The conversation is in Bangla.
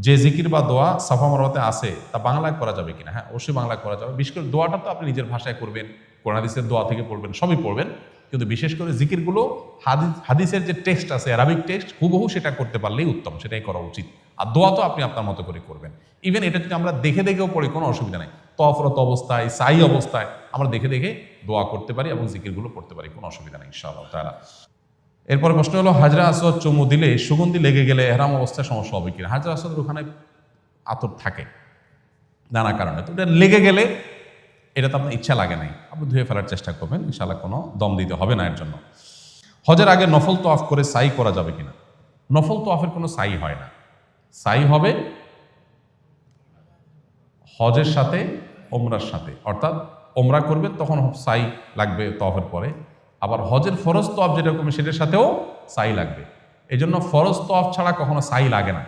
যে জিকির বা দোয়া সাফা মারওয়াতে আছে তা বাংলায় করা যাবে কিনা? হ্যাঁ, অবশ্যই বাংলায় করা যাবে। বিশেষ করে দোয়াটা তো আপনি নিজের ভাষায় করবেন, কোরআন হাদিসের দোয়া থেকে পড়বেন, সবই পড়বেন। কিন্তু বিশেষ করে জিকিরগুলো হাদিসের যে টেক্সট আছে, অ্যারাবিক টেক্সট, হুবহু সেটা করতে পারলেই উত্তম, সেটাই করা উচিত। আর দোয়া তো আপনি আপনার মতো করে করবেন। ইভেন এটা যদি আমরা দেখে দেখেও পড়ি, কোনো অসুবিধা নেই। তফরত অবস্থায়, সাই অবস্থায় আমরা দেখে দেখে দোয়া করতে পারি এবং জিকিরগুলো পড়তে পারি, কোনো অসুবিধা নেই ইনশাআল্লাহ তাআলা। এরপরে প্রশ্ন হলো, হাজরা আসওয়াদ চুমু দিলে সুগন্ধি লেগে গেলে এহরাম অবস্থায় সমস্যা হবে কিনা? হাজরা আসওয়াদের ওখানে আতর থাকে নানা কারণে, তো এটা লেগে গেলে এটা তো আপনার ইচ্ছা লাগে নাই, আপনি ধুয়ে ফেলার চেষ্টা করবেন, ইনশাআল্লাহ কোনো দম দিতে হবে না এর জন্য। হজের আগে নফল তোয়াফ করে সাই করা যাবে কিনা? নফল তোয়াফের কোনো সাই হয় না। সাই হবে হজের সাথে ওমরার সাথে, অর্থাৎ ওমরা করবে তখন সাই লাগবে তোয়াফের পরে, আবার হজের ফরজ তোয়াফ যেটা করবে সেটার সাথেও সাই লাগবে। এই জন্য ফরজ তোয়াফ ছাড়া কখনো সাই লাগে না।